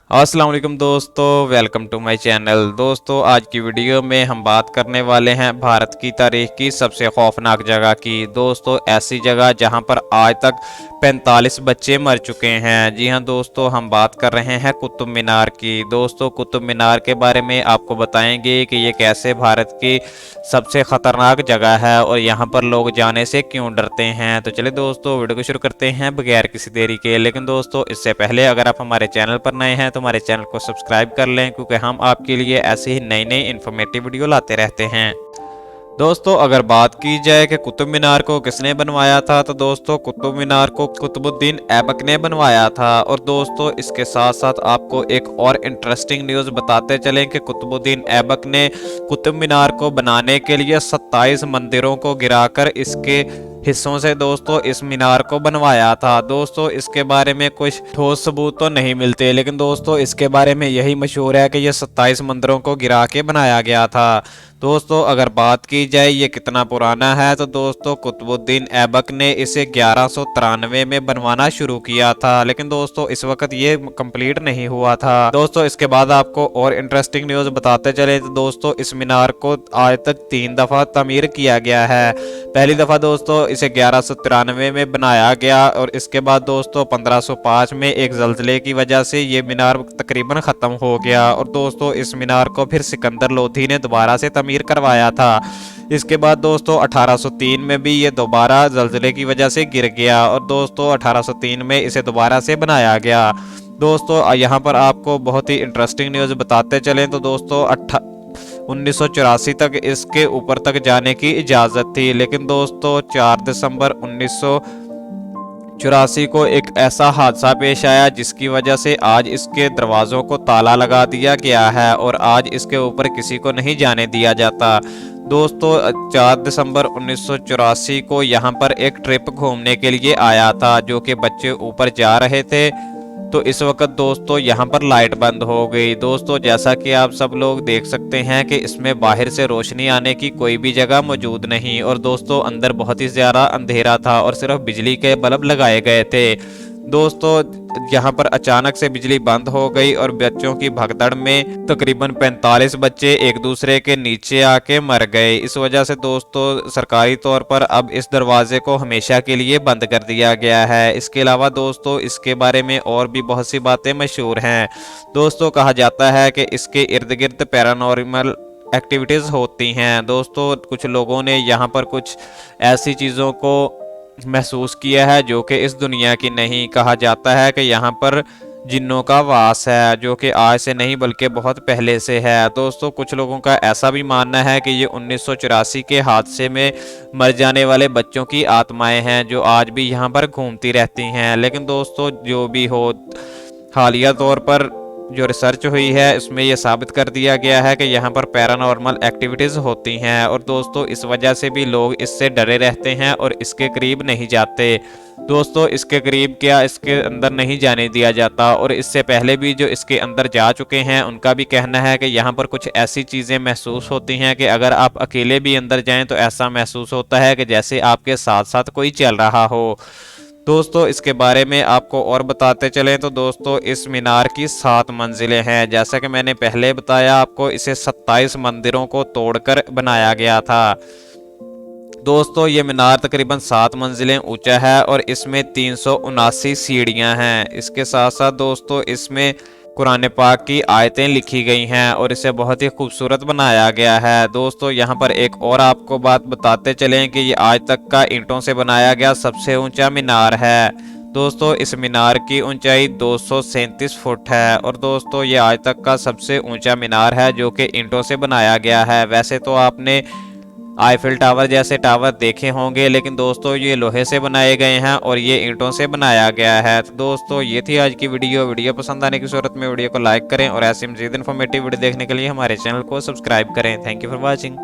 अस्सलाम वालेकुम दोस्तों, वेलकम टू माय चैनल। दोस्तों, आज की वीडियो में हम बात करने वाले हैं भारत की तारीख की सबसे खौफनाक जगह की। दोस्तों, ऐसी जगह जहां पर आज तक 45 बच्चे मर चुके हैं। जी हां दोस्तों, हम बात कर रहे हैं कुतुब मीनार की। दोस्तों, कुतुब मीनार के बारे में आपको बताएंगे कि ये कैसे भारत की सबसे खतरनाक जगह है और यहाँ पर लोग जाने से क्यों डरते हैं। तो चलिए दोस्तों, वीडियो को शुरू करते हैं बगैर किसी देरी के। लेकिन दोस्तों, इससे पहले अगर आप हमारे चैनल पर नए हैं तो हमारे चैनल को सब्सक्राइब कर लें, क्योंकि हम आपके लिए ऐसे ही नई नई इन्फॉर्मेटिव वीडियो लाते रहते हैं। दोस्तों, अगर बात की जाए कि कुतुब मीनार को किसने बनवाया था, तो दोस्तों कुतुब मीनार को कुतुबुद्दीन ऐबक ने बनवाया था। और दोस्तों, इसके साथ साथ आपको एक और इंटरेस्टिंग न्यूज़ बताते चलें कि कुतुबुद्दीन ऐबक ने कुतुब मीनार को बनाने के लिए 27 मंदिरों को गिराकर इसके हिस्सों से दोस्तों इस मीनार को बनवाया था। दोस्तों, इसके बारे में कुछ ठोस सबूत तो नहीं मिलते, लेकिन दोस्तों इसके बारे में यही मशहूर है कि यह 27 मंदिरों को गिरा के बनाया गया था। दोस्तों, अगर बात की जाए ये कितना पुराना है, तो दोस्तों कुतुबुद्दीन ऐबक ने इसे 1193 में बनवाना शुरू किया था, लेकिन दोस्तों इस वक्त ये कंप्लीट नहीं हुआ था। दोस्तों, इसके बाद आपको और इंटरेस्टिंग न्यूज़ बताते चले, तो दोस्तों इस मीनार को आज तक 3 दफ़ा तमीर किया गया है। पहली दफ़ा दोस्तों इसे 1193 में बनाया गया, और इसके बाद दोस्तों 1505 में एक जल्जले की वजह से ये मीनार तकरीबन ख़त्म हो गया। और दोस्तों इस मीनार को फिर सिकंदर लोधी ने दोबारा से तमीर करवाया था। इसके बाद दोस्तों 1803 में भी ये दोबारा जल्जले की वजह से गिर गया, और दोस्तों 1803 में इसे दोबारा से बनाया गया। दोस्तों, यहाँ पर आपको बहुत ही इंटरेस्टिंग न्यूज़ बताते चलें, तो दोस्तों 1984 तक इसके ऊपर तक जाने की इजाज़त थी, लेकिन दोस्तों 4 दिसंबर 1984 को एक ऐसा हादसा पेश आया जिसकी वजह से आज इसके दरवाज़ों को ताला लगा दिया गया है और आज इसके ऊपर किसी को नहीं जाने दिया जाता। दोस्तों 4 दिसंबर 1984 को यहाँ पर एक ट्रिप घूमने के लिए आया था, जो कि बच्चे ऊपर जा रहे थे, तो इस वक्त दोस्तों यहाँ पर लाइट बंद हो गई। दोस्तों, जैसा कि आप सब लोग देख सकते हैं कि इसमें बाहर से रोशनी आने की कोई भी जगह मौजूद नहीं, और दोस्तों अंदर बहुत ही ज़्यादा अंधेरा था और सिर्फ बिजली के बल्ब लगाए गए थे। दोस्तों, यहाँ पर अचानक से बिजली बंद हो गई और बच्चों की भगदड़ में तकरीबन 45 बच्चे एक दूसरे के नीचे आके मर गए। इस वजह से दोस्तों सरकारी तौर पर अब इस दरवाजे को हमेशा के लिए बंद कर दिया गया है। इसके अलावा दोस्तों इसके बारे में और भी बहुत सी बातें मशहूर हैं। दोस्तों, कहा जाता है कि इसके इर्द गिर्द पैरानॉर्मल एक्टिविटीज़ होती हैं। दोस्तों, कुछ लोगों ने यहाँ पर कुछ ऐसी चीज़ों को महसूस किया है जो कि इस दुनिया की नहीं। कहा जाता है कि यहाँ पर जिन्नों का वास है, जो कि आज से नहीं बल्कि बहुत पहले से है। दोस्तों, कुछ लोगों का ऐसा भी मानना है कि ये 1984 के हादसे में मर जाने वाले बच्चों की आत्माएं हैं, जो आज भी यहाँ पर घूमती रहती हैं। लेकिन दोस्तों जो भी हो, हालिया तौर पर जो रिसर्च हुई है इसमें यह साबित कर दिया गया है कि यहाँ पर पैरानॉर्मल एक्टिविटीज़ होती हैं, और दोस्तों इस वजह से भी लोग इससे डरे रहते हैं और इसके करीब नहीं जाते। दोस्तों, इसके करीब क्या, इसके अंदर नहीं जाने दिया जाता, और इससे पहले भी जो इसके अंदर जा चुके हैं उनका भी कहना है कि यहाँ पर कुछ ऐसी चीज़ें महसूस होती हैं कि अगर आप अकेले भी अंदर जाएं तो ऐसा महसूस होता है कि जैसे आपके साथ साथ कोई चल रहा हो। दोस्तों, इसके बारे में आपको और बताते चलें, तो दोस्तों इस मीनार की 7 मंजिलें हैं। जैसा कि मैंने पहले बताया आपको, इसे 27 मंदिरों को तोड़कर बनाया गया था। दोस्तों, ये मीनार तकरीबन 7 मंजिलें ऊंचा है और इसमें 379 सीढ़ियां हैं। इसके साथ साथ दोस्तों इसमें कुरान पाक की आयतें लिखी गई हैं और इसे बहुत ही खूबसूरत बनाया गया है। दोस्तों, यहाँ पर एक और आपको बात बताते चलें कि ये आज तक का ईंटों से बनाया गया सबसे ऊंचा मीनार है। दोस्तों, इस मीनार की ऊंचाई 237 फुट है, और दोस्तों ये आज तक का सबसे ऊंचा मीनार है जो कि ईंटों से बनाया गया है। वैसे तो आपने आईफिल टावर जैसे टावर देखे होंगे, लेकिन दोस्तों ये लोहे से बनाए गए हैं और ये ईंटों से बनाया गया है। तो दोस्तों ये थी आज की वीडियो पसंद आने की सूरत में वीडियो को लाइक करें और ऐसी मज़ीद इन्फॉर्मेटिव वीडियो देखने के लिए हमारे चैनल को सब्सक्राइब करें। Thank you for watching.